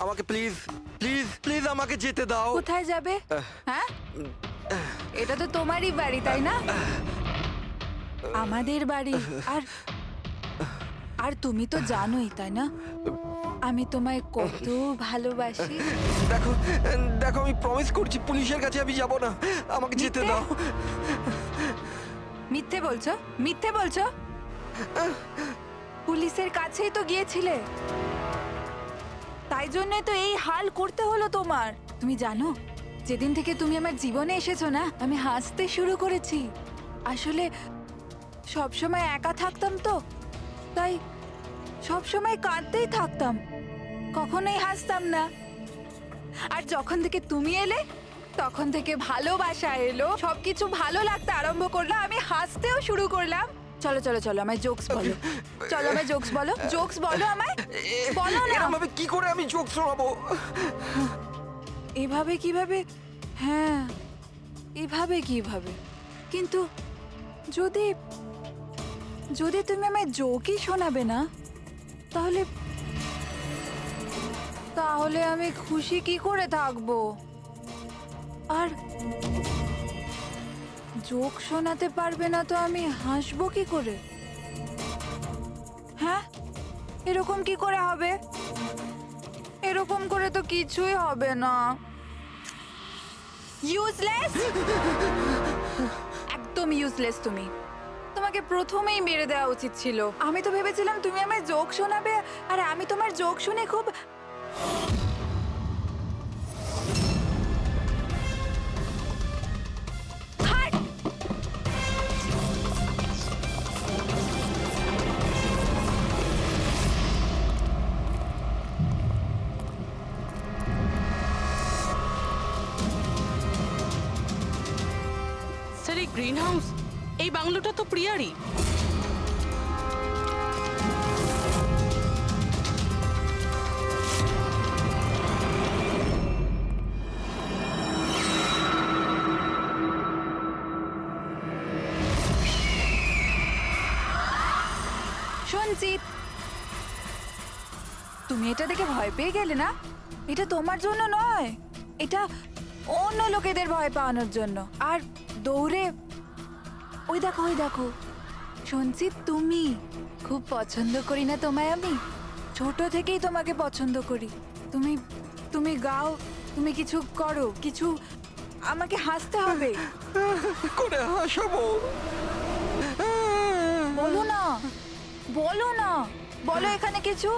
আমাকে please please please আমাকে যেতে দাও। কোথায় যাবে? হ্যাঁ, এটা তো তোমারই বাড়ি, তাই না? আমাদের বাড়ি। আর আর তুমি তো জানোই, তাই না, আমি তোমায় কত ভালোবাসি। দেখো দেখো, আমি প্রমিস করছি পুলিশের কাছে আমি যাব না, আমাকে যেতে মিথ্যে? দাও। মিথ্যে বলছো? মিথ্যে বলছো? পুলিশের কাছেই তো গিয়েছিলে, তাই জন্য তো এই হাল করতে হলো তোমার। তুমি জানো, যেদিন থেকে তুমি আমার জীবনে এসেছো না, আমি হাসতে শুরু করেছি। আসলে সবসময় একা থাকতাম তো, তাই সবসময় কাঁদতেই থাকতাম, কখনোই হাসতাম না। আর যখন থেকে তুমি এলে, তখন থেকে ভালোবাসা এলো, সবকিছু ভালো লাগতে আরম্ভ করলো, আমি হাসতেও শুরু করলাম। চলো চলো চলো, আমায় জোকস বলো। চলো আমায় জোকস বলো, জোকস বলো আমায়, বলো না। এরকম ভাবে কি করে আমি চোখ শোনাবো? এভাবে কিভাবে? হ্যাঁ, এভাবে কিভাবে? কিন্তু যদি যদি তুমি আমায় জোকই শোনাবে না, তাহলে তাহলে আমি খুশি কি করে থাকবো? আর জোক শোনাতে পারবে না তো আমি হাসবো কি করে? হ্যাঁ, এরকম কি করে হবে? এরকম করে তো কিছুই হবে না। ইউজলেস, একদম ইউজলেস তুমি। তোমাকে প্রথমেই মেরে দেওয়া উচিত ছিল। আমি তো ভেবেছিলাম তুমি আমায় জোক শোনাবে, আর আমি তোমার জোক শুনে খুব... হাট! স্যার, এই গ্রিন হাউস, এই বাংলোটা তো প্রিয়ারই। সঞ্চিত, তুমি এটা দেখে ভয় পেয়ে গেলে না? এটা তোমার জন্য নয়, এটা অন্য লোকেদের ভয় পাওয়ানোর জন্য। আর দৌড়ে ওই দেখো, ওই দেখো সঞ্চিত, তুমি খুব পছন্দ করি না তোমায় আমি? ছোট থেকেই তোমাকে পছন্দ করি। তুমি তুমি গাও, তুমি কিছু করো, কিছু, আমাকে হাসতে হবে। করে হাসাবো? বলো না, বলো না, বলো এখানে কিছু,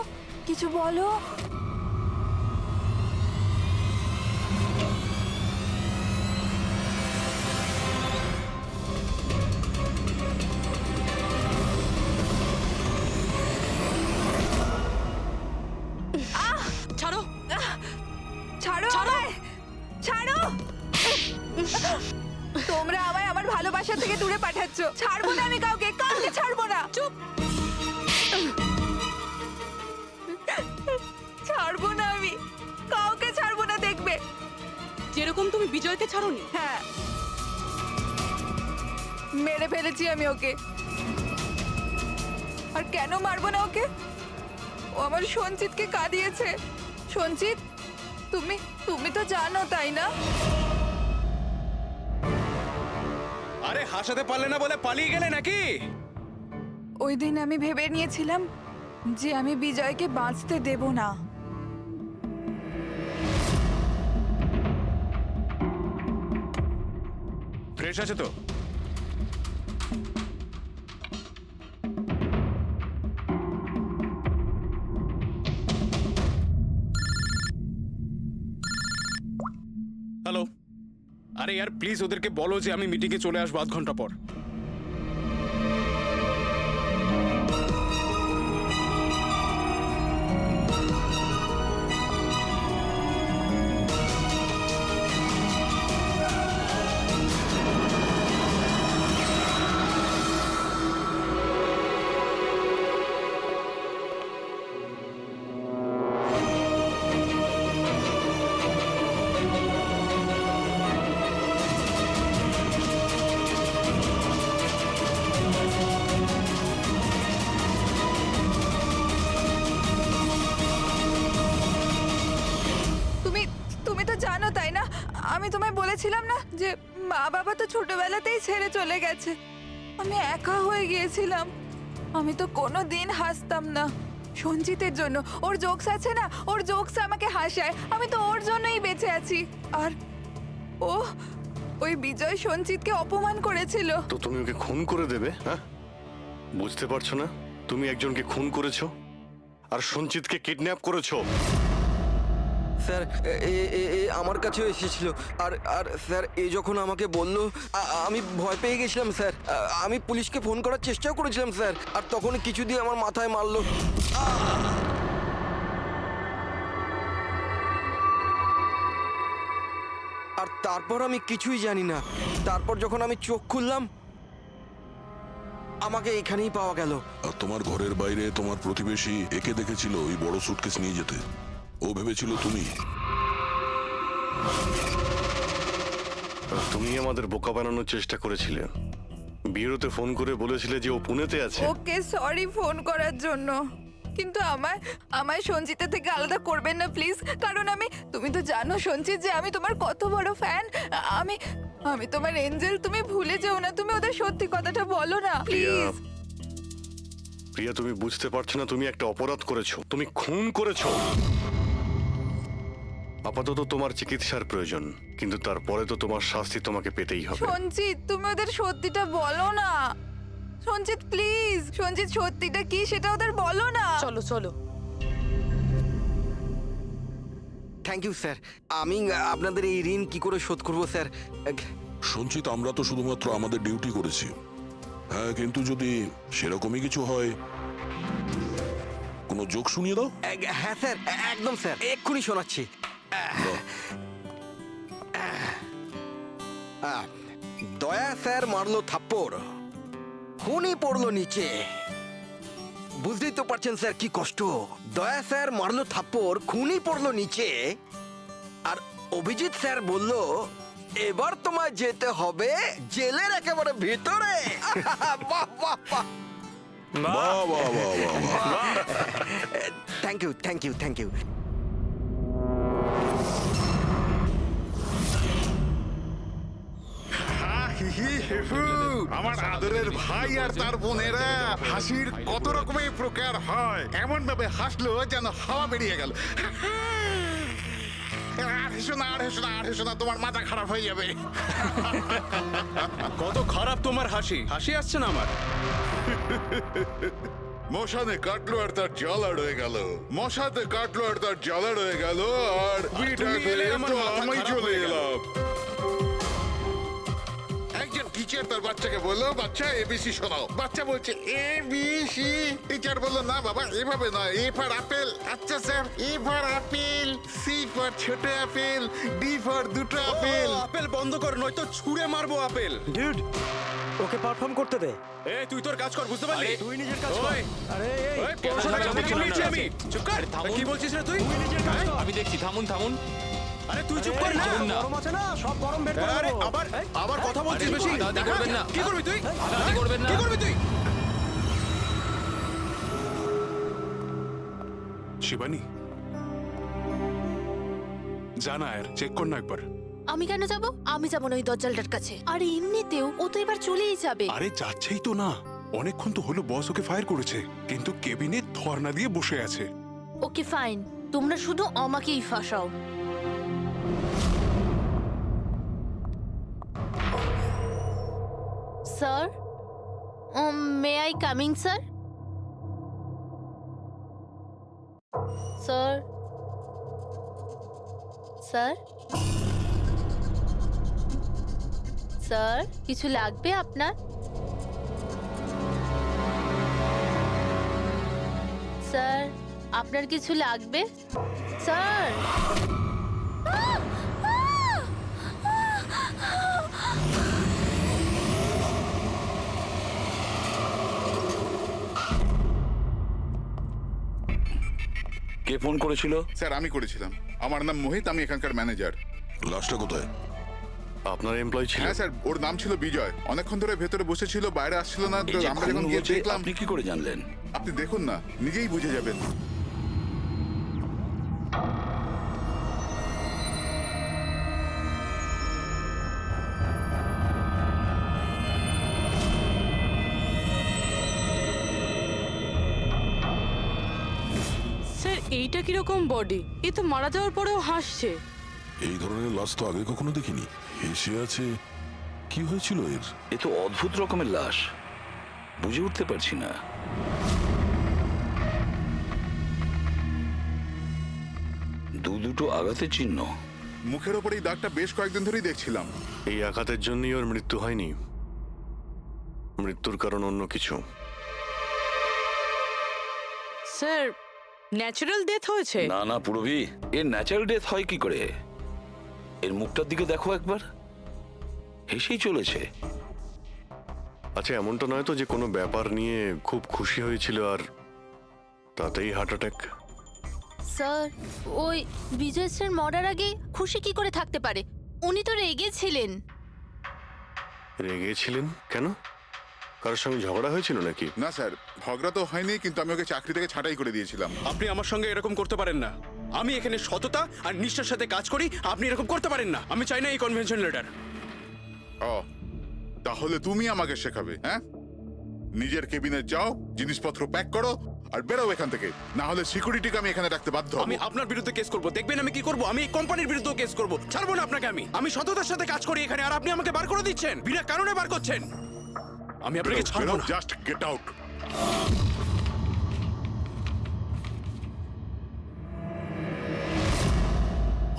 কিছু বলো। ছাড়ো। ছাড়ো ছাড়ো। আমায়, ছাড়ো। তোমরা আমায় আমার ভালোবাসা থেকে দূরে পাঠাচ্ছ। ছাড়বো না আমি কাউকে, কাউকে ছাড়বো না। চুপ। ছাড়বো না আমি, কাউকে ছাড়বো না, দেখবে। যেরকম তুমি বিজয়কে ছাড়োনি। হ্যাঁ, মেরে ফেলেছি আমি ওকে। আর কেন মারবো না ওকে? ও আমার সঞ্চিতকে কাঁদিয়েছে। সঞ্চিত, তুমি তুমি তো জানো, তাই না? আরে হাসাতে পারলে না বলে পালিয়ে গেলে নাকি? ওই দিন আমি ভেবে নিয়েছিলাম যে আমি বিজয়কে বাঁচতে দেব না। ফ্রেশ আছে তো? হ্যালো। আরে यार প্লিজ ওদেরকে বলো যে আমি মিটিংয়ে চলে আসবো আধ ঘন্টা পর। আমি তোমায় বলেছিলাম না যে মা বাবা তো ছোটবেলাতেই ছেড়ে চলে গেছে। আমি একা হয়ে গিয়েছিলাম। আমি তো কোনো দিন হাসতাম না সঞ্জিতের জন্য। ওর জোকস আছে না, ওর জোকস আমাকে হাসায়। আমি তো ওর জন্যই বেঁচে আছি। আর ও ওই বিজয় সঞ্জিতকে অপমান করেছিল। তো তুমি ওকে খুন করে দেবে? হ্যাঁ, বুঝতে পারছো না? তুমি একজনকে খুন করেছো আর সঞ্চিতকে কিডন্যাপ করেছো। স্যার এ আমার কাছেও এসেছিল। আর আর স্যার এ যখন আমাকে বলল আমি ভয় পেয়ে গেছিলাম স্যার। আমি পুলিশকে ফোন করার চেষ্টাও করেছিলাম স্যার। আর তখন কিছু দিয়ে আমার মাথায় মারলো। আর তারপর আমি কিছুই জানি না। তারপর যখন আমি চোখ খুললাম আমাকে এখানেই পাওয়া গেল। আর তোমার ঘরের বাইরে তোমার প্রতিবেশী একে দেখেছিল ওই বড় সুটকেস নিয়ে যেতে। ও ভেবেছিল তুমি। আর তুমি আমাদের বোকা বানানোর চেষ্টা করেছিলে। বিয়েতে ফোন করে বলেছিলে যে ও পুনেতে আছে। ওকে সরি ফোন করার জন্য, কিন্তু আমায় সঞ্জিতা থেকে আলাদা করবেন না প্লিজ। কারণ তুমি তো জানো সঞ্জিত যে আমি তোমার কত বড় ফ্যান। আমি তোমার এঞ্জেল। তুমি ভুলে যেও না। তুমি ওদের সত্যি কথাটা বলো না প্লিজ। প্রিয়া, তুমি বুঝতে পারছো না? তুমি একটা অপরাধ করেছো। তুমি খুন করেছো। আপাতত তোমার চিকিৎসার প্রয়োজন, কিন্তু তারপরে তো তোমার শাস্তি তোমাকে পেতেই হবে। সঞ্জিত তুমি ওদের সত্যিটা বলো না। সঞ্জিত প্লিজ, সঞ্জিত সত্যিটা কি সেটা ওদের বলো না। চলো চলো। Thank you sir. আমি আপনাদের এই ঋণ কি করে শোধ করবো স্যার? সঞ্চিত, আমরা তো শুধুমাত্র আমাদের ডিউটি করেছি। হ্যাঁ, কিন্তু যদি সেরকমই কিছু হয়, কোনো জোক শুনিয়ে দাও। হ্যাঁ স্যার, একদম স্যার, এক্ষুনি শোনাচ্ছি। দয়া স্যার মারলো থাপ্পড়, খুনি পড়লো নিচে। বুঝতেই তো পারছেন স্যার কি কষ্ট। দয়া স্যার মারলো থাপ্পড়, খুনি পড়লো নিচে। আর অভিজিৎ স্যার বলল এবার তোমায় যেতে হবে জেলের একেবারে ভিতরে। বাহ বাহ বাহ। বাহ বাহ বাহ বাহ বাহ। Thank you thank you thank you. আমার আদরের ভাই আর তার বোনেরা, হাসির কত রকমের প্রকার হয়। এমন ভাবে হাসলো যেন হাওয়া বেরিয়ে গেল। আর হেসো না, আর হেসো না, আর হেসো না, তোমার মাথা খারাপ হয়ে যাবে। কত খারাপ তোমার হাসি। হাসি আসছে না আমার। মশানে কাটলো আর তার জ্বালা রয়ে গেল। মশাতে কাটলো আর তার জ্বালা রয়ে গেল। আর তুমি এলে আমার মাথা আমি খারাপ চলে হয়ে গেল। এলাম। একজন টিচার তার বাচ্চাকে বললো, বাচ্চা এবিসি শোনাও। বাচ্চা বলছে এবিসি। টিচার বললো, না বাবা এভাবে নয়, এ ফর আপেল। আচ্ছা sir, A for apple, C for ছোট আপেল, ডি ফর দুটো আপেল। আপেল বন্ধ কর, নয়তো ছুঁড়ে মারবো আপেল। ডিউড, ওকে পারফর্ম করতে দে। এ তুই তোর কাজ কর, বুঝতে পারলি? তুই নিজের কাজ কর। ওই, আরে এই ওই, পড়াশোনা করতে গিয়ে নিয়েছি আমি। চুপ কর। কি বলছিস রে তুই? নিজের কাজ কর। আমি দেখছি, থামুন থামুন। আরে তুই চুপ কর না। গরম আছে না, সব গরম বের করে আরে দেবো। আবার এই, আবার কথা বলছিস আরে, বেশি। হাতাহাতি করবেন না। কি করবি তুই? হাতাহাতি করবেন না। কি করবি তুই? শিবানী, জানা আর চেক কর না একবার। আমি কেন যাব? আমি যাব না ওই দজ্জালটার কাছে। আর এমনিতেও ও তো এবার চলেই যাবে। আরে যাচ্ছেই তো না, অনেকক্ষণ তো হলো বস ওকে ফায়ার করেছে, কিন্তু কেবিনে ধর্ণা দিয়ে বসে আছে। ওকে ফাইন, তোমরা শুধু আমাকেই ফাঁসাও। Sir, may I coming sir? Sir, sir, sir, কিছু লাগবে আপনার? স্যার, আপনার কিছু লাগবে? স্যার, কে ফোন করেছিল? স্যার আমি করেছিলাম। আমার নাম মোহিত, আমি এখানকার ম্যানেজার। লাশটা কোথায়? আপনার এমপ্লয় ছিল? হ্যাঁ স্যার, ওর নাম ছিল বিজয়। অনেকক্ষণ ধরে ভেতরে বসেছিল, বাইরে আসছিল না। তো আমরা যখন গিয়ে দেখলাম। আপনি কি করে জানলেন? আপনি দেখুন না, নিজেই বুঝে যাবেন। এইটা কিরকম বডি? এ তো মারা যাওয়ার পরেও হাসছে। এই ধরনের লাশ তো আগে কখনো দেখিনি। হেসে আছে, কি হয়েছিল এর? এ তো অদ্ভুত রকমের লাশ, বুঝে উঠতে পারছি না। দুটো আঘাতের চিহ্ন। মুখের ওপর এই দাগটা বেশ কয়েকদিন ধরেই দেখছিলাম। এই আঘাতের জন্যই ওর মৃত্যু হয়নি, মৃত্যুর কারণ অন্য কিছু। স্যার, ন্যাচারাল ডেথ হয়েছে? না না পুরবি, এর ন্যাচারাল ডেথ হয় কি করে? এর মুখটার দিকে দেখো একবার, হেসেই চলেছে। আচ্ছা, এমনটা নয় তো যে কোনো ব্যাপার নিয়ে খুব খুশি হয়েছিল আর তাতেই হার্ট অ্যাটাক? স্যার, ওই বিজয় স্যার মরার আগে খুশি কি করে থাকতে পারে? উনি তো রেগেছিলেন। রেগেছিলেন কেন? কারোর সঙ্গে ঝগড়া হয়েছিল নাকি? না স্যার, ঝগড়া তো হয়নি, কিন্তু আমি ওকে চাকরি থেকে ছাঁটাই করে দিয়েছিলাম। আপনি আমার সঙ্গে এরকম করতে পারেন না। আমি এখানে সততা আর নিষ্ঠার সাথে কাজ করি, আপনি এরকম করতে পারেন না। আমি চাই না এই কনভেনশন লেটার। ও, তাহলে তুমি আমাকে শেখাবে? হ্যাঁ, নিজের কেবিনে যাও, জিনিসপত্র প্যাক করো আর বেরো এখান থেকে, না হলে সিকিউরিটিকে আমি এখানে রাখতে বাধ্য হব। আমি আপনার বিরুদ্ধে কেস করব, দেখবেন আমি কি করব। আমি এই কোম্পানির বিরুদ্ধে কেস করব, ছাড়বো না আপনাকে। আমি সততার সাথে কাজ করি এখানে, আর আপনি আমাকে বার করে দিচ্ছেন, বিনা কারণে বার করছেন। আমি আপনাকে ছাড়বো না। Just get out.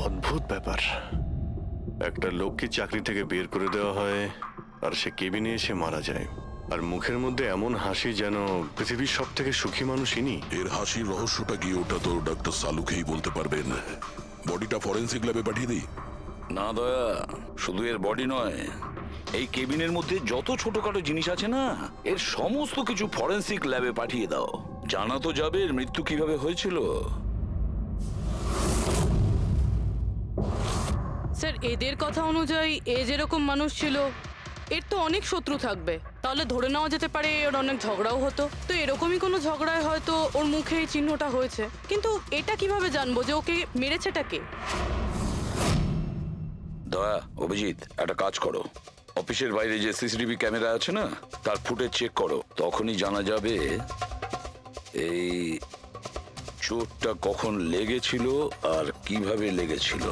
অদ্ভুত ব্যাপার, একটা লোককে চাকরি থেকে বের করে দেওয়া হয় আর সে কেবিনে এসে মারা যায়, আর মুখের মধ্যে এমন হাসি যেন পৃথিবীর সব থেকে সুখী মানুষ ইনি। এর হাসির রহস্যটা কি, ওটা তো ডাক্তার সালুকেই বলতে পারবেন। বডিটা ফরেন্সিক ল্যাবে পাঠিয়ে দিই? না দয়া, শুধু এর বডি নয়, এই কেবিনের মধ্যে যত ছোটখাটো জিনিস আছে না, এর সমস্ত কিছু ফরেন্সিক ল্যাবে পাঠিয়ে দাও। জানা তো যাবে এর মৃত্যু কিভাবে হয়েছিল। স্যার, এদের কথা অনুযায়ী এ যেরকম মানুষ ছিল, এর তো অনেক শত্রু থাকবে। তাহলে ধরে নেওয়া যেতে পারে ওর অনেক ঝগড়াও হতো। তো এরকমই কোনো ঝগড়ায় হয়তো ওর মুখে এই চিহ্নটা হয়েছে। কিন্তু এটা কিভাবে জানবো যে ওকে মেরেছেটা কে? দয়া, অভিজিৎ, একটা কাজ করো, অফিসের বাইরে যে সিসিটিভি ক্যামেরা আছে না, তার ফুটেজ চেক করো। তখনই জানা যাবে এই চোটটা কখন লেগেছিল আর কিভাবে লেগেছিল।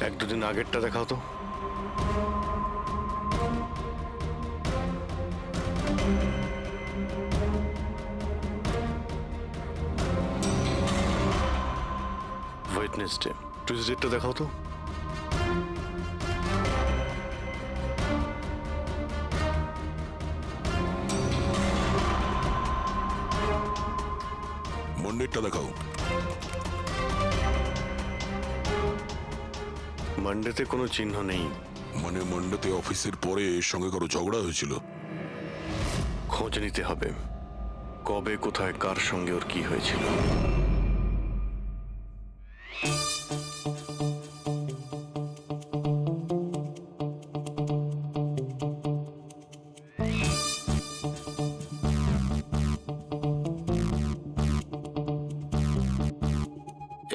এক দুদিন আগেরটা দেখাও তো। ওয়েডনেসডে, টুইসডেটা দেখাও তো। মন্ডেরটা দেখাও। মানডেতে কোনো চিহ্ন নেই। মানে মন্ডেতে অফিসের পরে এর সঙ্গে কারো ঝগড়া হয়েছিল? খোঁজ নিতে হবে, কবে কোথায় কার সঙ্গে ওর কি হয়েছিল।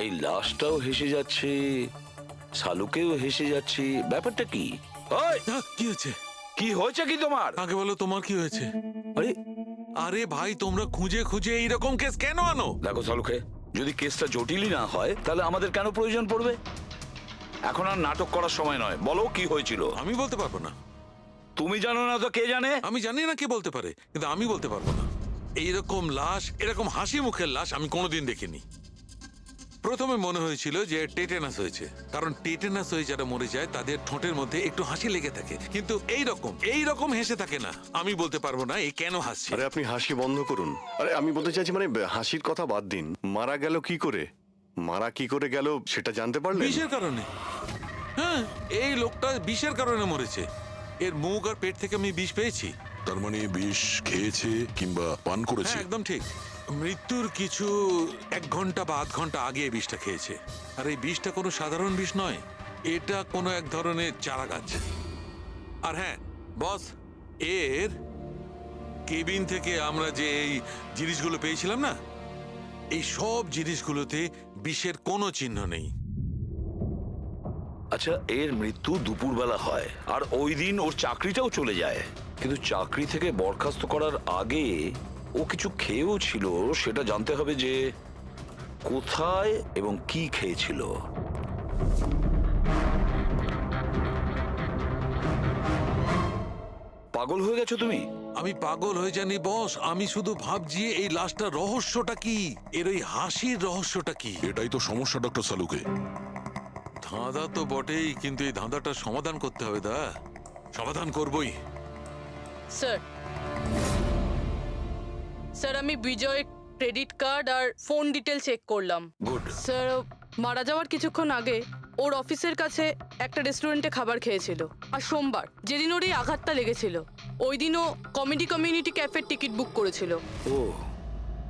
এই লাশটাও হেসে যাচ্ছে, শালুকেও হেসে যাচ্ছে, ব্যাপারটা কি? ওই, কি হয়েছে? কি হয়েছে কি তোমার? আগে বলো, তোমার কি হয়েছে? আরে আরে ভাই, তোমরা খুঁজে খুঁজে এইরকম কেস কেন আনো? দেখো শালুকে, যদি কেসটা জটিলই না হয় তাহলে আমাদের কেন প্রয়োজন পড়বে? এখন আর নাটক করার সময় নয়, বলো কি হয়েছিল। আমি বলতে পারবো না। তুমি জানো না তো কে জানে? আমি জানি না কে বলতে পারে, কিন্তু আমি বলতে পারবো না। এইরকম লাশ, এরকম হাসি মুখের লাশ আমি কোনোদিন দেখিনি। প্রথমে মনে হয়েছিল যে টেটেনাস হয়েছে, কারণ টেটেনাস হয়ে যারা মরে যায় তাদের ঠোঁটের মধ্যে একটু হাসি লেগে থাকে, কিন্তু এইরকম হেসে থাকে না। আমি বলতে পারবো না এই কেন হাসছে। আরে আপনি হাসি বন্ধ করুন। আরে আমি বলতে চাইছি, মানে হাসির কথা বাদ দিন, মারা গেল কি করে? মারা কি করে গেল সেটা জানতে পারলেন? বিষের কারণে। হ্যাঁ, এই লোকটা বিষের কারণে মরেছে। এর মুখ আর পেট থেকে আমি বিষ পেয়েছি। তার মানে বিষ খেয়েছে কিংবা পান করেছে? হ্যাঁ, একদম ঠিক। মৃত্যুর কিছু 1 ঘন্টা বা আধ ঘন্টা আগে এই বিষটা খেয়েছে। আর এই বিষটা কোনো সাধারণ বিষ নয়, এটা কোনো এক ধরনের চারা গাছ। আর হ্যাঁ বস, এর কেবিন থেকে আমরা যে এই জিনিসগুলো পেয়েছিলাম না, এই সব জিনিসগুলোতে বিষের কোনো চিহ্ন নেই। আচ্ছা, এর মৃত্যু দুপুরবেলা হয় আর ওই দিন ওর চাকরিটাও চলে যায়, কিন্তু চাকরি থেকে বরখাস্ত করার আগে ও কিছু খেয়েও ছিল। সেটা জানতে হবে যে কোথায় এবং কি খেয়েছিল। পাগল হয়ে গেছো তুমি? আমি পাগল হয়ে জানি বস, আমি শুধু ভাবছি এই লাশটার রহস্যটা কি, এর ওই হাসির রহস্যটা কি। এটাই তো সমস্যা ডক্টর সালুকে। ধাঁধা তো বটেই, কিন্তু এই ধাঁধাটার সমাধান করতে হবে। দা সমাধান করবই। স্যার, স্যার আমি বিজয় ক্রেডিট কার্ড আর ফোন ডিটেল চেক করলাম। গুড। স্যার, মারা যাওয়ার কিছুক্ষণ আগে ওর অফিসের কাছে একটা রেস্টুরেন্টে খাবার খেয়েছিল। আর সোমবার, যেদিন ওর এই আঘাতটা লেগেছিল, ওই দিনও কমেডি কমিউনিটি ক্যাফের টিকিট বুক করেছিল। ও,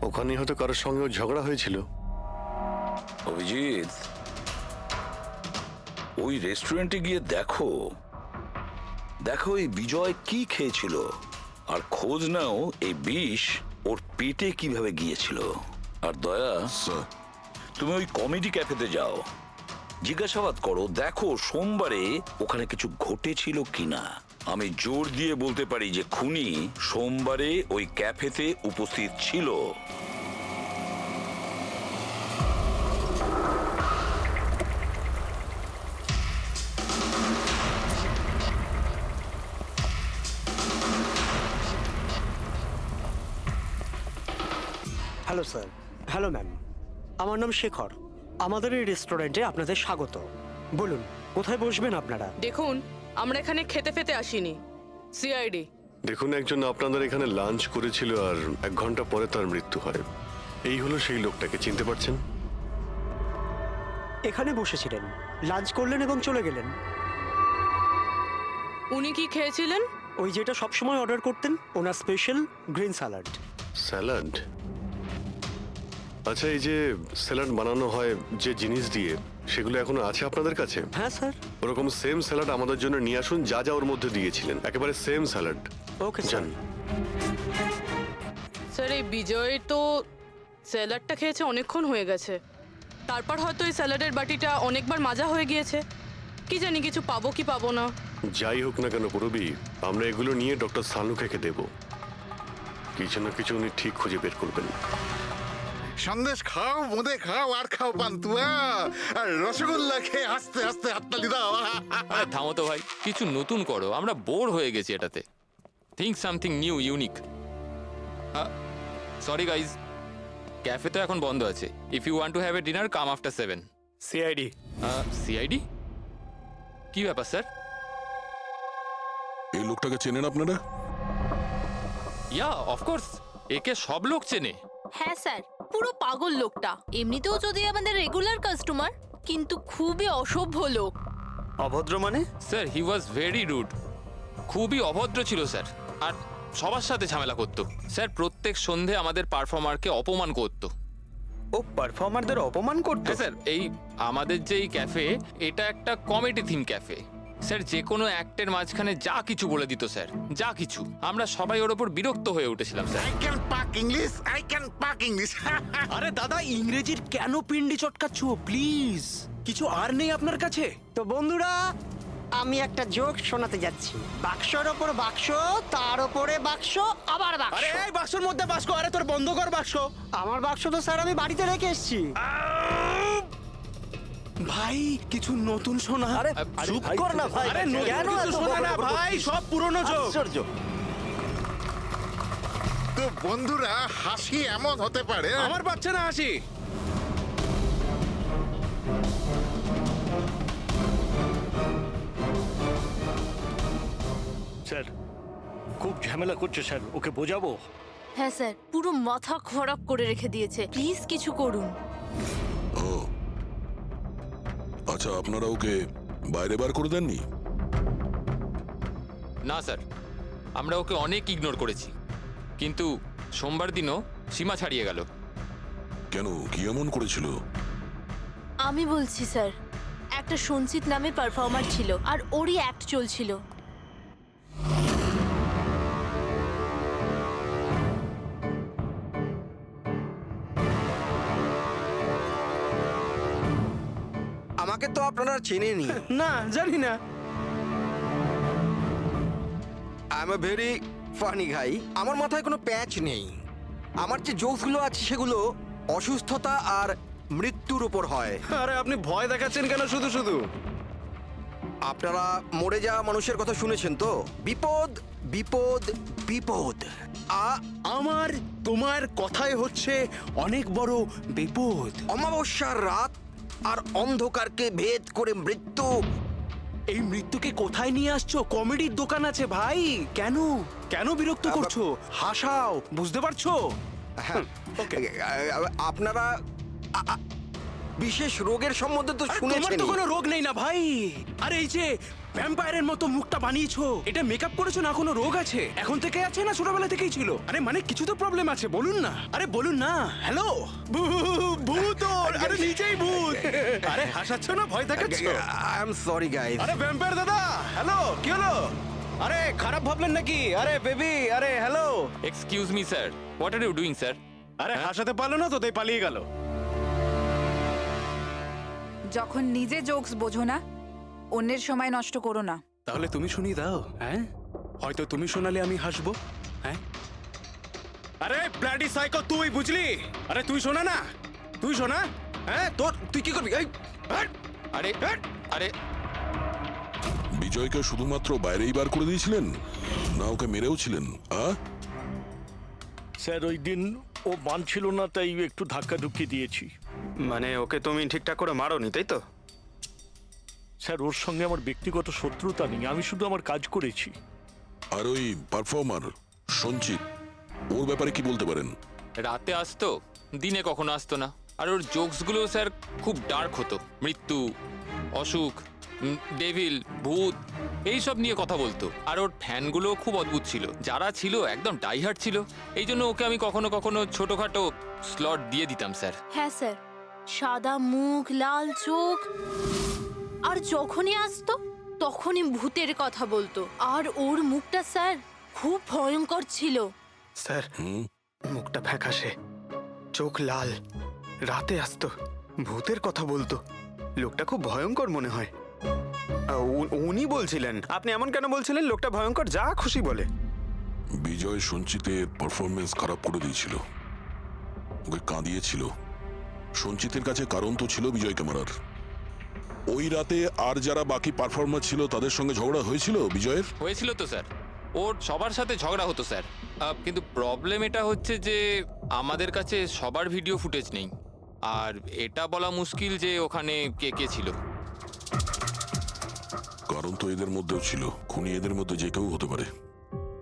ওখানে হয়তো কারোর সঙ্গে ওর ঝগড়া হয়েছিল। অভিজিৎ, ওই রেস্টুরেন্টে গিয়ে দেখো দেখো এই বিজয় কি খেয়েছিল, আর খোঁজ নাও এই বিষ ওর পেটে কিভাবে গিয়েছিল। আর দয়া, স্যার, তুমি ওই কমেডি ক্যাফেতে যাও, জিজ্ঞাসাবাদ করো, দেখো সোমবারে ওখানে কিছু ঘটেছিল কিনা। আমি জোর দিয়ে বলতে পারি যে খুনি সোমবারে ওই ক্যাফেতে উপস্থিত ছিল। Hello sir. হ্যালো ম্যাম, আমার নাম শেখর। আমাদের এই রেস্টুরেন্টে আপনাদের স্বাগত। বলুন, কোথায় বসবেন আপনারা? দেখুন, আমরা এখানে খেতে ফেতে আসিনি, সিআইডি। দেখুন, একজন আপনাদের এখানে লাঞ্চ করেছিল আর 1 ঘন্টা পরে তার মৃত্যু হয়। এই হলো সেই লোকটাকে, চিনতে পারছেন? এখানে বসেছিলেন, লাঞ্চ করলেন এবং চলে গেলেন। উনি কি খেয়েছিলেন? ওই যেটা সবসময় অর্ডার করতেন, ওনার স্পেশাল গ্রিন স্যালাড। স্যালাড? আচ্ছা, এই যে স্যালাড বানানো হয় যে জিনিস দিয়ে, সেগুলো এখনো আছে আপনাদের কাছে? হ্যাঁ স্যার। ওরকম সেম স্যালাড আমাদের জন্য নিয়ে আসুন, যা যা ওর মধ্যে দিয়েছিলেন, একেবারে সেম স্যালাড। Okay sir. জান। স্যার, এই বিজয় তো স্যালাডটা খেয়েছে অনেকক্ষণ হয়ে গেছে। তারপর হয়তো এই স্যালাডের বাটিটা অনেকবার মাজা হয়ে গিয়েছে। কি জানি কিছু পাবো কি পাবো না। যাই হোক না কেন পুরবি, আমরা এগুলো নিয়ে ডক্টর সানুকে দেব। কিছু না কিছু উনি ঠিক খুঁজে বের করবেন। সন্দেশ খাও, বোঁদে খাও, আর খাও পান্তুয়া, আর রসগোল্লা খেয়ে হাসতে হাসতে হাততালি দাও। আরে থামো তো ভাই, কিছু নতুন করো, আমরা বোর হয়ে গেছি এটাতে। Think something new, unique. Sorry guys, cafe তো এখন বন্ধ আছে। If you want to have a dinner, come after 7। CID. CID? কি ব্যাপার স্যার? এই লোকটাকে চেনেন আপনারা? ইয়া, অফকোর্স, একে সব লোক চেনে। হ্যাঁ স্যার, পুরো পাগল লোকটা। এমনিতেও যদি আমাদের রেগুলার কাস্টমার, কিন্তু খুবই অসভ্য লোক। অভদ্র মানে? Sir, he was very rude. খুবই অভদ্র ছিল স্যার, আর সবার সাথে ঝামেলা করতো। স্যার, প্রত্যেক সন্ধে আমাদের পারফর্মারকে অপমান করতো। ও পারফর্মারদের অপমান করতো? হ্যাঁ স্যার, এই আমাদের যে এই ক্যাফে, এটা একটা কমেডি থিম ক্যাফে। স্যার, যে কোনো অ্যাক্টের মাঝখানে যা কিছু বলে দিত স্যার, যা কিছু। আমরা সবাই ওর ওপর বিরক্ত হয়ে উঠেছিলাম sir. I can pack English, I can pack English. আরে দাদা, ইংরেজির কেন পিন্ডি চটকাচ্ছ? প্লিজ, কিছু আর নেই আপনার কাছে? তো বন্ধুরা, আমি একটা জোক শোনাতে যাচ্ছি। বাক্সর ওপর বাক্স, তার ওপরে বাক্স, আবার বাক্স। আরে এই বাক্সর মধ্যে বাক্স, আরে তোর বন্ধ কর বাক্স। আমার বাক্স তো স্যার আমি বাড়িতে রেখে এসেছি। ভাই, কিছু নতুন শোনা। আরে চুপ কর না ভাই। আরে নতুন কিছু শোনা না ভাই, সব পুরনো জোক। তো বন্ধুরা, হাসি এমন হতে পারে। আমার বাচ্চা না হাসি। স্যার, খুব ঝামেলা করছে স্যার, ওকে বোঝাবো? হ্যাঁ স্যার, পুরো মাথা খারাপ করে রেখে দিয়েছে। প্লিজ কিছু করুন। ও আচ্ছা, আপনারা ওকে বাইরে বার করে দেননি? না স্যার, আমরা ওকে অনেক ইগনোর করেছি, কিন্তু সোমবার দিনও সীমা ছাড়িয়ে গেল। কেন, কি এমন করেছিল? আমি বলছি স্যার, একটা সঞ্চিত নামে পারফর্মার ছিল, আর ওরই অ্যাক্ট চলছিল। আমাকে তো আপনারা চেনেনি। না, জানি না। I am a very funny guy. আমার মাথায় কোনো প্যাচ নেই। আমার যে জোকসগুলো আছে সেগুলো অসুস্থতা আর মৃত্যুর উপর হয়। আরে আপনি ভয় দেখাচ্ছেন কেন শুধু শুধু? আপনারা মরে যাওয়া মানুষের কথা শুনেছেন তো? বিপদ বিপদ বিপদ। আমার তোমার কথাই হচ্ছে অনেক বড় বিপদ। অমাবস্যার রাত আর অন্ধকারকে ভেদ করে মৃত্যু। এই মৃত্যুকে কোথায় নিয়ে আসছো? কমেডির দোকান আছে ভাই, কেন কেন বিরক্ত করছো? হাসাও, বুঝতে পারছো? হ্যাঁ, আপনারা বিশেষ রোগের সম্বন্ধে তো তোমার শুনেছেন। তো কোনো রোগ নেই না ভাই। আরে এই যে ভ্যাম্পায়ারের মতো মুখটা বানিয়েছো, এটা মেকআপ করেছো না? কোনো রোগ আছে? এখন থেকে আছে না ছোটবেলা থেকেই ছিল? আরে মানে কিছু তো প্রবলেম আছে, বলুন না। আরে বলুন না। হ্যালো, ভূত! আরে নিজেই ভূত। আরে হাসাচ্ছ না, ভয় দেখাচ্ছ? I am sorry guys. আরে ভ্যাম্পায়ার দাদা, হ্যালো, কি হলো? আরে খারাপ ভাবলেন নাকি? আরে বেবি, আরে hello. Excuse me sir, what are you doing sir? আরে হাসাতে পারলো না তো, তাই পালিয়ে গেল। যখন নিজে জোকস বোঝো না, অন্যের সময় নষ্ট করো না। তাহলে তুমি শুনিয়ে দাও। হ্যাঁ, হয়তো তুমি শোনালে আমি হাসবো। হ্যাঁ, আরে ব্লাডি সাইকো, তুই বুঝলি? আরে তুই শোনা না, তুই শোনা। হ্যাঁ, তুই কি করবি? এই, হাট! আরে আরে বিজয়কে শুধুমাত্র বাইরেই বার করে দিয়েছিলেন, না ওকে মেরেও ছিলেন? স্যার ওই দিন ও মানছিল না, তাই একটু ধাক্কা ধুক্কি দিয়েছি। মানে ওকে তুমি ঠিকঠাক করে মারোনি, তাই তো? স্যার ওর সঙ্গে আমার ব্যক্তিগত শত্রুতা নেই, আমি শুধু আমার কাজ করেছি। আর ওই পারফর্মার সঞ্চিত, ওর ব্যাপারে কি বলতে পারেন? রাতে আসতো, দিনে কখনো আসতো না। আর ওর জোকসগুলো স্যার খুব ডার্ক হতো। মৃত্যু, অসুখ, ডেভিল, ভূত এইসব নিয়ে কথা বলতো। আর ওর ফ্যানগুলো খুব অদ্ভুত ছিল, যারা ছিল একদম ডাইহার্ট ছিল। এই জন্য ওকে আমি কখনো কখনো ছোটখাটো স্লট দিয়ে দিতাম স্যার। হ্যাঁ স্যার, সাদা মুখ, লাল চোখ, আর যখনই আসতো তখনই ভূতের কথা বলতো। আর ওর মুখটা স্যার খুব ভয়ঙ্কর ছিল। স্যার, মুখটা ফ্যাকাশে, চোখ লাল, রাতে আসতো, ভূতের কথা বলতো। লোকটা খুব ভয়ঙ্কর মনে হয়। উনি বলছিলেন? আপনি এমন কেন বলছিলেন? লোকটা ভয়ঙ্কর, যা খুশি বলে। বিজয় সঞ্চিতের পারফরমেন্স খারাপ করে দিয়েছিল, ওকে কাঁদিয়েছিল। সঞ্চিতের কাছে কারণ তো ছিল বিজয়কে মারার। ওই রাতে আর যারা বাকি পারফর্মার ছিল তাদের সঙ্গে ঝগড়া হয়েছিল বিজয়ের? হয়েছিল তো স্যার, ওর সবার সাথে ঝগড়া হতো স্যার। কিন্তু প্রবলেম এটা হচ্ছে যে আমাদের কাছে সবার ভিডিও ফুটেজ নেই। আর এটা বলা মুশকিল যে ওখানে কে কে ছিল। কারণ তো এদের মধ্যেও ছিল, খুনি এদের মধ্যে যে কেউ হতে পারে।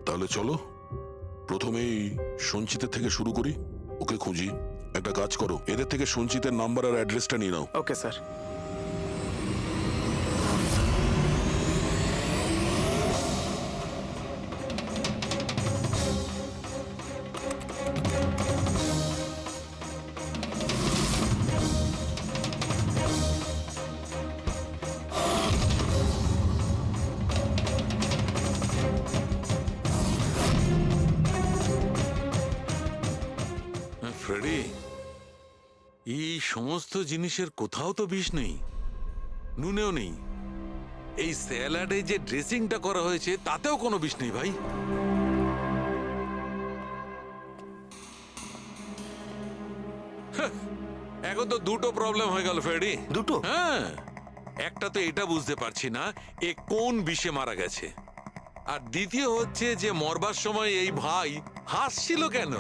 তাহলে চলো প্রথমেই সঞ্চিতের থেকে শুরু করি, ওকে খুঁজি। একটা কাজ করো, এদের থেকে সঞ্চিতের নাম্বার আর অ্যাড্রেসটা নিয়ে নাও। Okay sir. ফ্রেডি, এই সমস্ত জিনিসের কোথাও তো বিষ নেই, নুনেও নেই। এই স্যালাডে যে ড্রেসিংটা করা হয়েছে তাতেও কোনো বিষ নেই ভাই। এখন তো দুটো প্রবলেম হয়ে গেল ফ্রেডি। দুটো? হ্যাঁ, একটা তো এটা বুঝতে পারছি না এ কোন বিষে মারা গেছে, আর দ্বিতীয় হচ্ছে যে মরবার সময় এই ভাই হাসছিল কেন।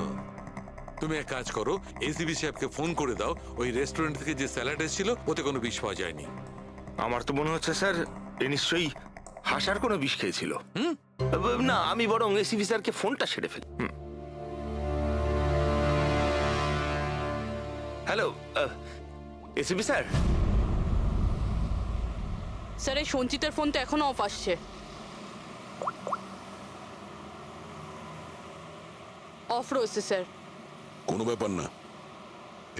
তুমি এক কাজ করো, এসিবি সাহেবকে ফোন করে দাও, ওই রেস্টুরেন্ট থেকে যে স্যালাড এসেছিল ওতে কোনো বিষ পাওয়া যায়নি। আমার তো মনে হচ্ছে স্যার এ নিশ্চয়ই হাসার কোনো বিষ খেয়েছিল। না, আমি বরং এসিবি স্যারকে ফোনটা ছেড়ে ফেলি। Hello ACB sir. স্যার এই সঞ্চিতের ফোন তো এখনো অফ আসছে। অফ রয়েছে স্যার। কোনো ব্যাপার না,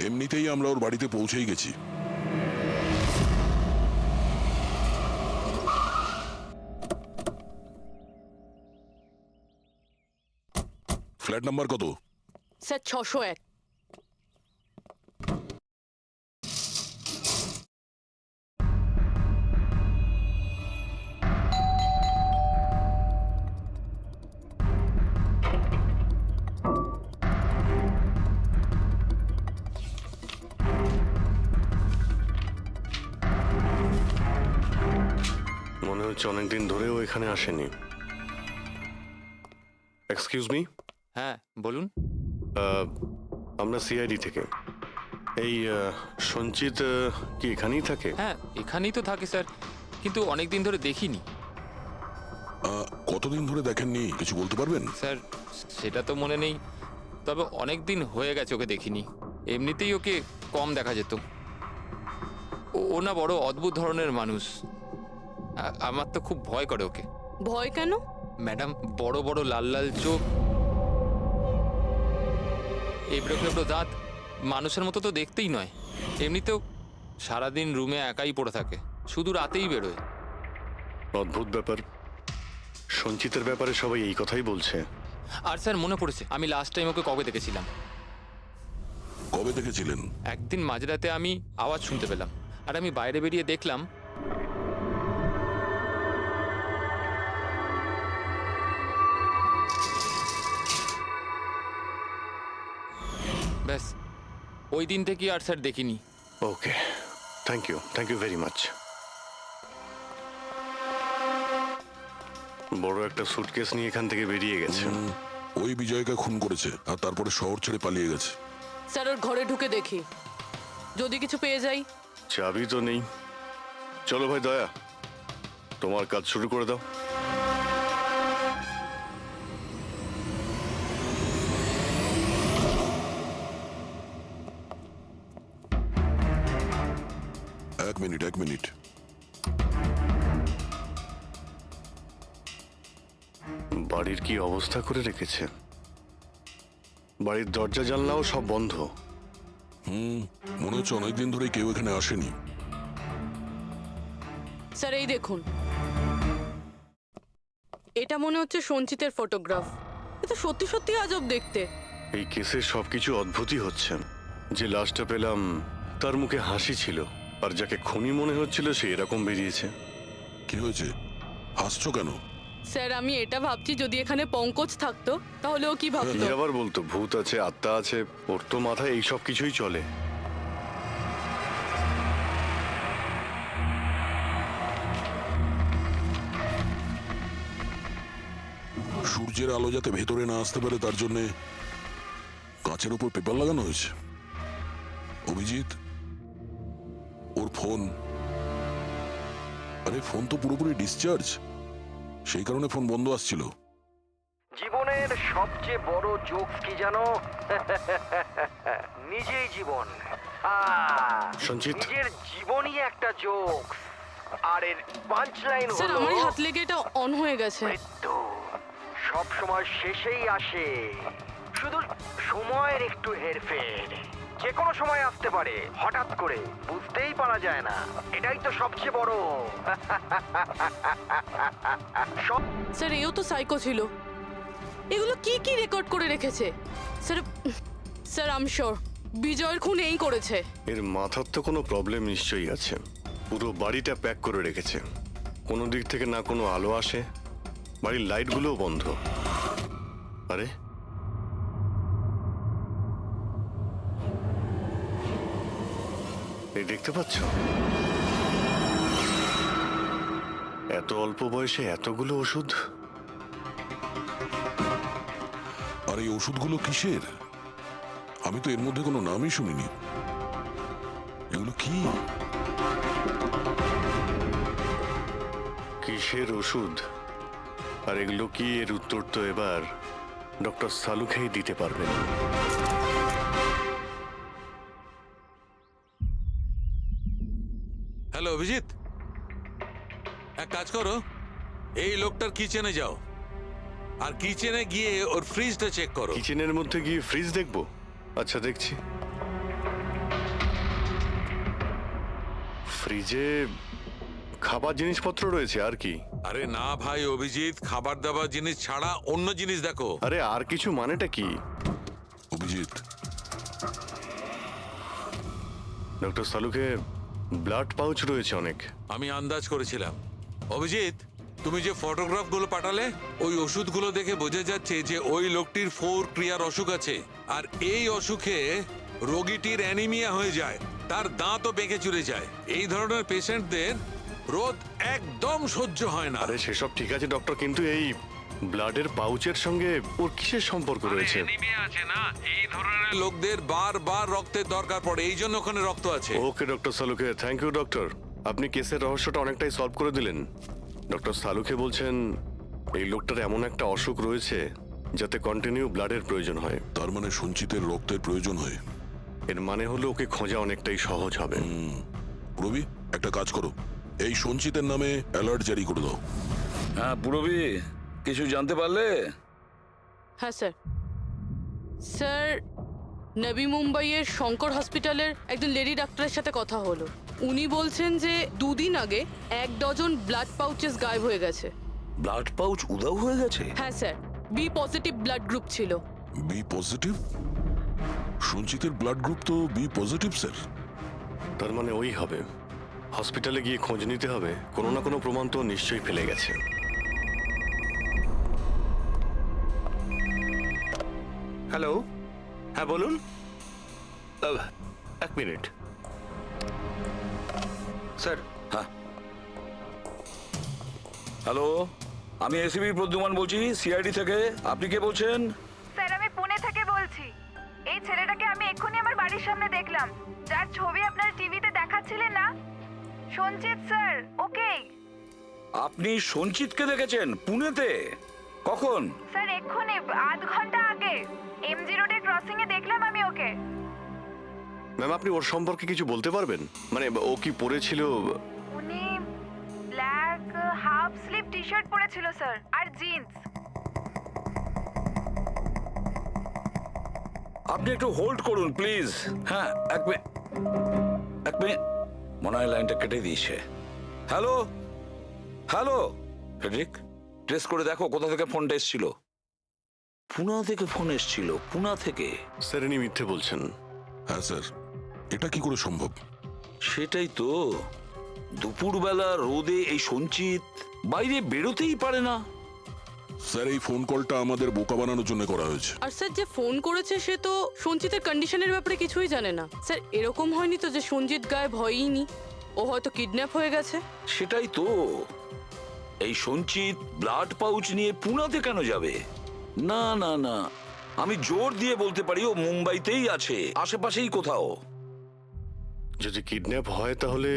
এমনিতেই আমরা ওর বাড়িতে পৌঁছেই গেছি। ফ্ল্যাট নাম্বার কত? স্যার 601। মনে হচ্ছে অনেকদিন ধরেও এখানে আসেনি। এক্সকিউজ মি, হ্যাঁ বলুন। আমরা সিআইডি থেকে। এই সঞ্চিত কি এখানেই থাকে? হ্যাঁ এখানেই তো থাকে স্যার, কিন্তু অনেক দিন ধরে দেখিনি। কতদিন ধরে দেখেননি কিছু বলতে পারবেন? স্যার সেটা তো মনে নেই, তবে অনেক দিন হয়ে গেছে ওকে দেখিনি। এমনিতেই ওকে কম দেখা যেত। ও না বড় অদ্ভুত ধরনের মানুষ। আমার তো খুব ভয় করে ওকে। ভয় কেন? ম্যাডাম, বড় বড় লাল লাল চোখ, এবড়ো খেবড়ো দাঁত, মানুষের মতো তো দেখতেই নয়। এমনিতেও সারাদিন রুমে একাই পড়ে থাকে, শুধু রাতেই বেরোয়। অদ্ভুত ব্যাপার। সঞ্চিতের ব্যাপারে সবাই এই কথাই বলছে। আর স্যার মনে পড়েছে, আমি লাস্ট টাইম ওকে কবে দেখেছিলাম। কবে দেখেছিলেন? একদিন মাঝরাতে আমি আওয়াজ শুনতে পেলাম, আর আমি বাইরে বেরিয়ে দেখলাম ব্যাস। ওই দিন থেকে আর স্যার দেখিনি। ওকে, থ্যাংক ইউ ভেরি মাচ। বড় একটা সুটকেস নিয়ে এখান থেকে বেরিয়ে গেছে। ওই বিজয়কে খুন করেছে আর তারপরে শহর ছেড়ে পালিয়ে গেছে। স্যার ওর ঘরে ঢুকে দেখি, যদি কিছু পেয়ে যাই। চাবি তো নেই। চলো ভাই দয়া, তোমার কাজ শুরু করে দাও। এক মিনিট। বাড়ির কি অবস্থা করে রেখেছে। বাড়ির দরজা জানলাও সব বন্ধ। মনে হচ্ছে অনেকদিন ধরে কেউ এখানে আসেনি। স্যার এই দেখুন, এটা মনে হচ্ছে সঞ্চিতের ফটোগ্রাফ। এটা সত্যি সত্যি আজব দেখতে। এই কেসে সবকিছু অদ্ভুতই হচ্ছে। যে লাশটা পেলাম তার মুখে হাসি ছিল, আর যাকে খুনি মনে হচ্ছিল সে এরকম বেরিয়েছে। কি হয়েছে, হাসছো কেন? স্যার আমি এটা ভাবছি, যদি এখানে পঙ্কজ থাকতো তাহলে ও কি ভাবতো। কি আবার বলতো, ভূত আছে, আত্মা আছে, ওর তো মাথায় এই সব কিছুই চলে। সূর্যের আলো যাতে ভেতরে না আসতে পারে তার জন্য কাঁচের উপর পেপার লাগানো হয়েছে। অভিজিৎ, ওর ফোন, আরে ফোন তো পুরোপুরি ডিসচার্জ, সেই কারণে ফোন বন্ধ আসছিল। জীবনের সবচেয়ে বড় জোক কি জানো? নিজেই জীবন। সঞ্চিত, নিজের জীবনই একটা জোক, আর এর পাঞ্চ লাইন স্যার হলো আমার হাত লেগে এটা অন হয়ে গেছে। মৃত্যু সব সময় শেষেই আসে, শুধু সময়ের একটু হেরফের। যে কোনো সময় আসতে পারে, হঠাৎ করে, বুঝতেই পারা যায় না। এটাই তো সবচেয়ে বড়। স্যার এও তো সাইকো ছিল। এগুলো কি কি রেকর্ড করে রেখেছে? স্যার আই এম শিওর বিজয়ের খুন এই করেছে। এর মাথার তো কোনো প্রবলেম নিশ্চয়ই আছে। পুরো বাড়িটা প্যাক করে রেখেছে, কোনো দিক থেকে না কোনো আলো আসে, বাড়ির লাইটগুলোও বন্ধ। আরে এই দেখতে পাচ্ছ, এত অল্প বয়সে এতগুলো ওষুধ। আর এই ওষুধগুলো কিসের? আমি তো এর মধ্যে কোনো নামই শুনিনি। এগুলো কি? কিসের ওষুধ আর এগুলো কি, এর উত্তর তো এবার ডক্টর সালুখেই দিতে পারবেন। হ্যালো অভিজিৎ, এক কাজ করো, এই লোকটার কিচেনে যাও আর কিচেনে গিয়ে ওর ফ্রিজটা চেক করো। কিচেনের মধ্যে গিয়ে ফ্রিজ দেখবো? আচ্ছা দেখছি। ফ্রিজে খাবার জিনিসপত্র রয়েছে, আর কি? আরে না ভাই অভিজিৎ, খাবার দাবার জিনিস ছাড়া অন্য জিনিস দেখো। আরে আর কিছু মানেটা কি? অভিজিৎ, ডক্টর সালুকে ব্লাড পাউচ রয়েছে অনেক। আমি আন্দাজ করেছিলাম। অভিজিৎ, তুমি যে ফটোগ্রাফগুলো পাঠালে, ওই ওষুধগুলো দেখে বোঝা যাচ্ছে যে ওই লোকটির 4 ক্রিয়ার অসুখ আছে, আর এই অসুখে রোগীটির অ্যানিমিয়া হয়ে যায়, তার দাঁতও বেঁকে চুরে যায়। এই ধরনের পেশেন্টদের রোদ একদম সহ্য হয় না। আরে সেসব ঠিক আছে ডক্টর, কিন্তু এই ব্লাডের পাউচের সঙ্গে ওর কিসের সম্পর্ক রয়েছে? আছে না, এই ধরনের লোকদের বারবার রক্তের দরকার পড়ে, এই জন্য ওখানে রক্ত আছে। ওকে ডক্টর সালুকে, থ্যাংক ইউ ডক্টর। আপনি কেসের রহস্যটা অনেকটাই সলভ করে দিলেন। ডক্টর সালুকে বলছেন এই লোকটার এমন একটা অসুখ রয়েছে যাতে কন্টিনিউ ব্লাডের প্রয়োজন হয়। তার মানে সঞ্চিতের রক্তের প্রয়োজন হয়। এর মানে হলো ওকে খোঁজা অনেকটাই সহজ হবে। রবি, একটা কাজ করো, এই সঞ্চিতের নামে অ্যালার্ট জারি করে দাও। হ্যাঁ পুরবি, কিছু জানতে পারলে? হ্যাঁ স্যার। স্যার, নবী মুম্বাইয়ের শঙ্কর হসপিটালের একজন লেডি ডাক্তারের সাথে কথা হলো। উনি বলছেন যে 2 দিন আগে 1 ডজন ব্লাড পাউচেস গায়েব হয়ে গেছে। ব্লাড পাউচ উধাও হয়ে গেছে? হ্যাঁ sir, B positive blood group ছিল। B positive? সঞ্চিতের ব্লাড গ্রুপ তো বি পজিটিভ স্যার। তার মানে ওই হবে। হসপিটালে গিয়ে খোঁজ নিতে হবে, কোনো না কোনো প্রমাণ তো নিশ্চয়ই ফেলে গেছে। হ্যালো, হ্যাঁ বলুন। এক মিনিট স্যার। হ্যাঁ হ্যালো, আমি এসিবি প্রদ্যুমান বলছি, সিআইডি থেকে। আপনি কে বলছেন? স্যার, আমি পুনে থেকে বলছি। এই ছেলেটাকে আমি এক্ষুনি আমার বাড়ির সামনে দেখলাম, যার ছবি আপনার টিভিতে দেখাচ্ছিলেন না, সঞ্চিত স্যার। ওকে আপনি সঞ্চিতকে দেখেছেন পুনেতে? কখন? স্যার, এক্ষুনি আধ ঘন্টা আগে এমজি রোডের ক্রসিং এ দেখলাম আমি ওকে। ম্যাম, আপনি ওর সম্পর্কে কিছু বলতে পারবেন? মানে ও কি পরেছিল? উনি black half sleeve T shirt পরেছিল স্যার, আর জিন্স। আপনি একটু হোল্ড করুন প্লিজ। হ্যাঁ, এক মিনিট, মনে হয় লাইনটা কেটে দিয়েছে। হ্যালো হ্যালো ফেডরিক, ট্রেস করে দেখো কোথা থেকে ফোনটা এসেছিল। পুনা থেকে ফোন এসেছিল, পুনা থেকে। স্যার, ইনি মিথ্যে বলছেন। হ্যাঁ স্যার, এটা কি করে সম্ভব? সেটাই তো, দুপুরবেলা রোদে এই সঞ্চিত বাইরে বেরোতেই পারে না। স্যার, এই ফোন কলটা আমাদের বোকা বানানোর জন্য করা হয়েছে। আর স্যার, যে ফোন করেছে সে তো সঞ্জিতের কন্ডিশনের ব্যাপারে কিছুই জানে না। স্যার, এরকম হয়নি তো যে সঞ্জিত গায়েব হয়ইনি, ও হয়তো কিডন্যাপ হয়ে গেছে। সেটাই তো, এই সঞ্চিত ব্লাড পাউচ নিয়ে পুনাতে কেন যাবে? না না না, আমি জোর দিয়ে বলতে পারি ও মুম্বাইতেই আছে, আশেপাশেই কোথাও। যদি কিডন্যাপ হয় তাহলে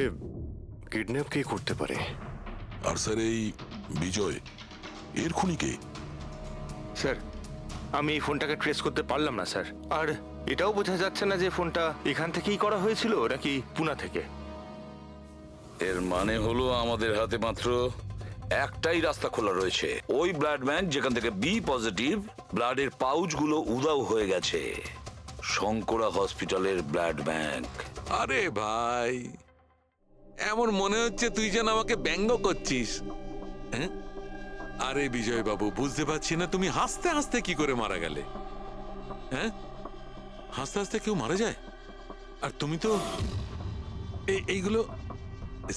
কিডন্যাপ কে করতে পারে? আর স্যার, এই বিজয় এর খুনি কে? স্যার, আমি এই ফোনটাকে ট্রেস করতে পারলাম না স্যার। আর এটাও বোঝা যাচ্ছে না যে ফোনটা এখান থেকেই করা হয়েছিল নাকি পুনা থেকে। এর মানে হলো আমাদের হাতে মাত্র একটাই রাস্তা খোলা রয়েছে, ওই ব্লাড ব্যাংক যেখান থেকে বি পজিটিভ ব্লাডের পাউচগুলো উধাও হয়ে গেছে, শঙ্করা হসপিটালের ব্লাড ব্যাংক। আরে ভাই, এমন মনে হচ্ছে তুই যেন আমাকে ব্যঙ্গ করছিস। হ্যাঁ, আরে বিজয় বাবু, বুঝতে পারছি না তুমি হাসতে হাসতে কি করে মারা গেলে। হ্যাঁ, হাসতে হাসতে কেউ মারা যায়? আর তুমি তো এইগুলো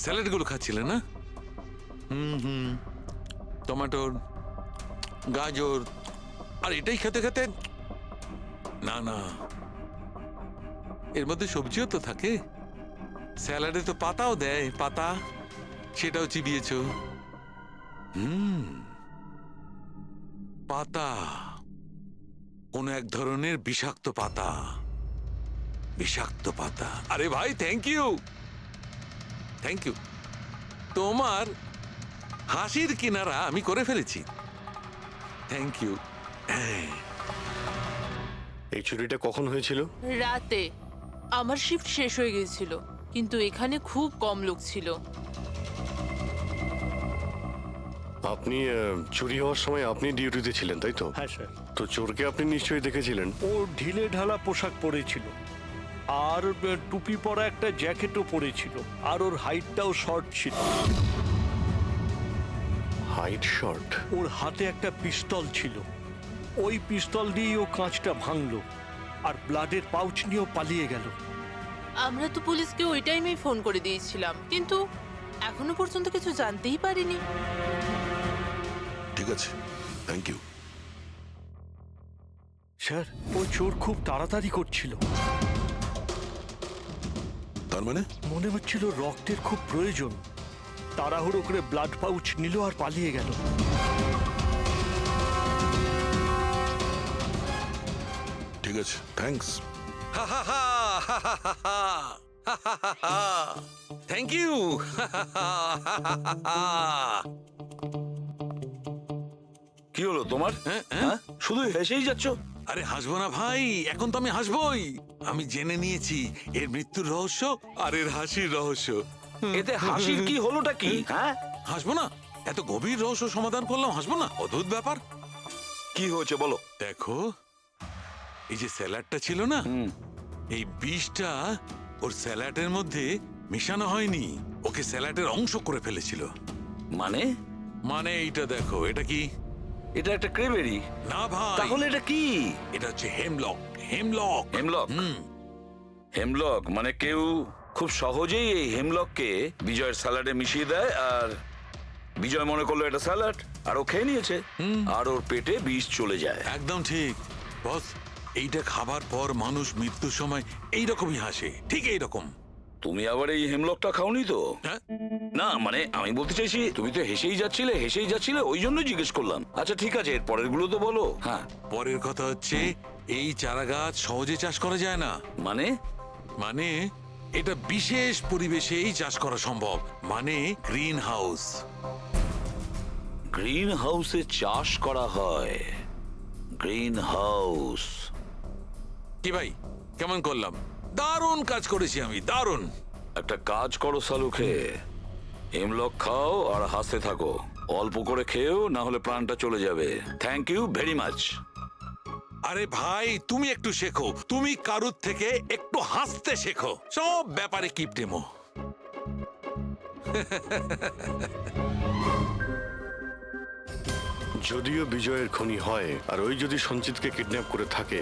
স্যালাড গুলো খাচ্ছিলে না? টমেটোর, গাজর, আর এটাই খেতে খেতে। না না, এর মধ্যে সবজিও তো থাকে, স্যালাডে তো পাতাও দেয়, পাতা, সেটাও চিবিয়েছো। পাতা, কোন এক ধরনের বিষাক্ত পাতা, বিষাক্ত পাতা। আরে ভাই, থ্যাংক ইউ, থ্যাংক ইউ। তোমার হাসির কিনারা আমি করে ফেলেছি, থ্যাংক ইউ। এই চুরিটা কখন হয়েছিল? রাতে আমার শিফট শেষ হয়ে গিয়েছিল, কিন্তু এখানে খুব কম লোক ছিল। আপনি চুরি হওয়ার সময় আপনি ডিউটিতে ছিলেন, তাই তো? হ্যাঁ স্যার। তো চোরকে আপনি নিশ্চয়ই দেখেছিলেন। ও ঢিলে ঢালা পোশাক পরেছিল, আর টুপি পরা একটা জ্যাকেটও পরেছিল, আর ওর হাইটটাও শর্ট ছিল। Height short? ওর হাতে একটা পিস্তল ছিল, ওই পিস্তল দিয়েই ও কাঁচটা ভাঙলো, আর ব্লাডের পাউচ নিয়েও পালিয়ে গেল। আমরা তো পুলিশকে ওই টাইমেই ফোন করে দিয়েছিলাম, কিন্তু এখনো পর্যন্ত কিছু জানতেই পারিনি। ঠিক আছে, থ্যাংক ইউ। স্যার, ও চোর খুব তাড়াতাড়ি করছিল। তার মানে? মনে হচ্ছিল রক্তের খুব প্রয়োজন, তাড়াহুড়ো করে ব্লাড পাউচ নিল আর পালিয়ে গেল। ঠিক আছে, থ্যাঙ্কস। Thank you. কি হলো তোমার? হ্যাঁ, শুধু হেসেই যাচ্ছ। আরে হাসবো না ভাই, এখন তো আমি হাসবোই। আমি জেনে নিয়েছি এর মৃত্যুর রহস্য আর এর হাসির রহস্য। এতে হাসির কি হলোটা কি? হ্যাঁ, হাসবো না? এত গভীর রহস্য সমাধান করলাম, হাসবো না? অদ্ভুত ব্যাপার। কি হয়েছে বলো। দেখো, এই যে স্যালাডটা ছিল না, এই বিষটা ওর স্যালাডের মধ্যে মিশানো হয়নি, ওকে স্যালাডের অংশ করে ফেলেছিল। মানে? মানে এইটা দেখো, এটা কি? এটা একটা ক্রেবেরি। না ভাই। তাহলে এটা কি? এটা হচ্ছে হেমলক। হেমলক। হেমলক? হেমলক মানে কেউ খুব সহজেই এই হেমলককে বিজয়ের স্যালাডে মিশিয়ে দেয়, আর বিজয় মনে করলো এটা স্যালাড, আর ও খেয়ে নিয়েছে, আর ওর পেটে বিষ চলে যায়। একদম ঠিক বস। এইটা খাবার পর মানুষ মৃত্যুর সময় এইরকমই হাসে, ঠিক এইরকম। তুমি আবার এই হেমলকটা খাওনি তো? না মানে আমি বলতে চাইছি, তুমি তো হেসেই যাচ্ছিলে, ওই জন্য জিজ্ঞেস করলাম। আচ্ছা ঠিক আছে, এর পরের গুলো তো বলো। হ্যাঁ, পরের কথা হচ্ছে এই চারা গাছ সহজে চাষ করা যায় না। মানে? মানে এটা বিশেষ পরিবেশেই চাষ করা সম্ভব, মানে গ্রিন হাউস। গ্রিন হাউসে চাষ করা হয়? Green house? কি ভাই, কেমন করলাম? দারুণ কাজ করেছি আমি, দারুণ। একটা কাজ করো সালুখে, হেমলক খাও আর হাসতে থাকো। অল্প করে খেয়েও, না হলে প্রাণটা চলে যাবে। Thank you very much. আরে ভাই, তুমি একটু শেখো, তুমি কারুর থেকে একটু হাসতে শেখো। সব ব্যাপারে কিপটেমো। যদিও বিজয়ের খুনি হয়, আর ওই যদি সঞ্চিতকে কিডন্যাপ করে থাকে,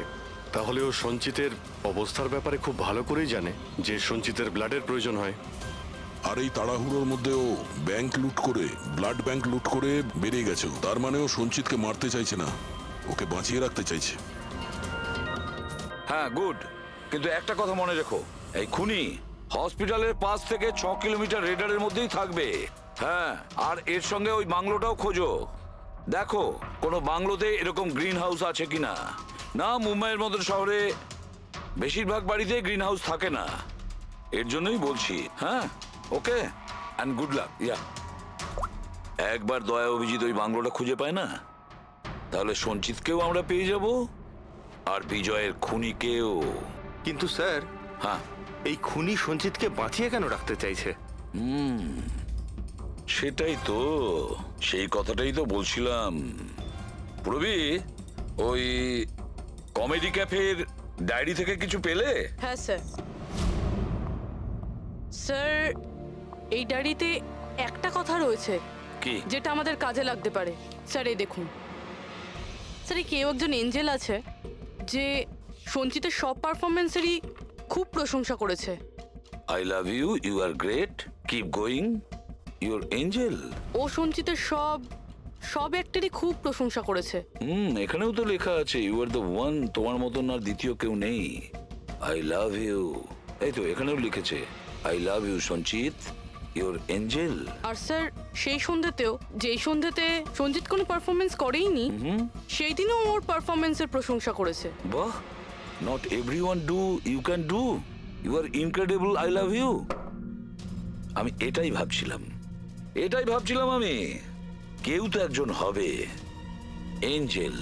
তাহলে ও সঞ্চিতের অবস্থার ব্যাপারে খুব ভালো করেই জানে যে সঞ্চিতের ব্লাডের প্রয়োজন হয়। আর এই তাড়াহুড়োর মধ্যে ও ব্যাংক লুট করে, ব্লাড ব্যাংক লুট করে বেরিয়ে গেছে। তার মানে ও সঞ্চিতকে মারতে চাইছে না, ওকে বাঁচিয়ে রাখতে চাইছে। হ্যাঁ, গুড। কিন্তু একটা কথা মনে রেখো, এই খুনি হসপিটালের 5 থেকে 6 কিলোমিটার রেডারের মধ্যেই থাকবে। হ্যাঁ, আর এর সঙ্গে ওই বাংলোটাও খোঁজো। দেখো কোনো বাংলোতে এরকম গ্রিন হাউস আছে কিনা। না, মুম্বাইয়ের মতো শহরে বেশিরভাগ বাড়িতে গ্রিন হাউস থাকে না। এর জন্যই বলছি। হ্যাঁ, ওকে, অ্যান্ড গুড লাক। ইয়া, একবার দয়া অভিজিৎ ওই বাংলোটা খুঁজে পায় না, তাহলে সঞ্চিতকেও আমরা পেয়ে যাব, আর বিজয়ের খুনিকেও। কিন্তু স্যার, হ্যাঁ, এই খুনি সঞ্চিতকে বাঁচিয়ে কেন রাখতে চাইছে? সেটাই তো, সেই কথাটাই তো বলছিলাম। প্রবি, ওই কমেডি ক্যাফের ডায়েরি থেকে কিছু পেলে? হ্যাঁ স্যার। স্যার, এই ডায়েরিতে একটা কথা রয়েছে কি? যেটা আমাদের কাজে লাগতে পারে। স্যার এই দেখুন। স্যার, এই কেউ একজন এঞ্জেল আছে যে সঞ্চিতের সব পারফরমেন্সেরই খুব প্রশংসা করেছে। I love you, you are great, keep going, your angel. ও সঞ্চিতের সব অ্যাক্টেরই খুব প্রশংসা করেছে। এখানেও তো লেখা আছে, ইউ আর দ্য ওয়ান, তোমার মতন আর দ্বিতীয় কেউ নেই। আই লাভ ইউ, এই তো এখানেও লিখেছে, আই লাভ ইউ সঞ্চিত, ইউর এঞ্জেল। আর স্যার, সেই সন্ধ্যেতেও, যেই সন্ধ্যেতে সঞ্জিত কোনো পারফরমেন্স করেইনি, সেই দিনও ওর পারফরমেন্সের প্রশংসা করেছে। বাহ, not everyone do, you can do, you are incredible, I love you. আমি এটাই ভাবছিলাম আমি, কেউ তো একজন হবে এঞ্জেল।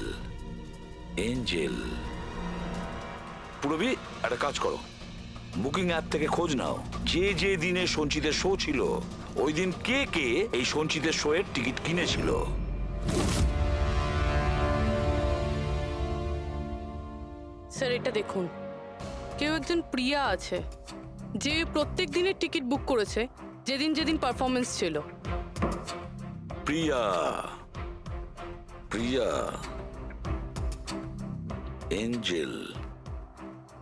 পুরবি, একটা কাজ করো, বুকিং অ্যাপ থেকে খোঁজ নাও, যে দিনে সঞ্চিতের শো ছিল, ওই দিন কে এই সঞ্চিতের শো এর টিকিট কিনেছিল। স্যার, এটা দেখুন, কেউ একজন প্রিয়া আছে যে প্রত্যেক দিনের টিকিট বুক করেছে যেদিন পারফরমেন্স ছিল। প্রিয়া, এঞ্জেল,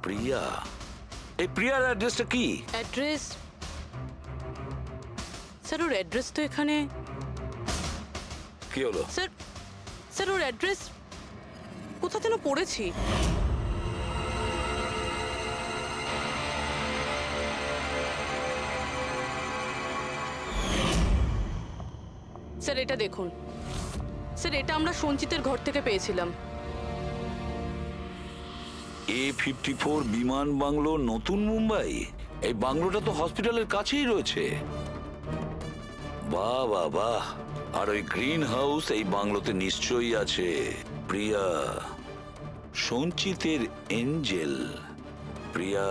প্রিয়া। এই প্রিয়ার অ্যাড্রেসটা কি? অ্যাড্রেস? স্যার, ওর অ্যাড্রেস তো এখানে। কি হলো? স্যার ওর অ্যাড্রেস কোথা যেন পড়েছি। স্যার এটা দেখুন স্যার, এটা আমরা সঞ্চিতের ঘর থেকে পেয়েছিলাম। A54 বিমান বাংলো, নতুন মুম্বাই। এই বাংলোটা তো হসপিটালের কাছেই রয়েছে। বাহ বাহ বাহ। আর ওই গ্রিন হাউস এই বাংলোতে নিশ্চয়ই আছে। প্রিয়া, সঞ্চিতের এঞ্জেল প্রিয়া।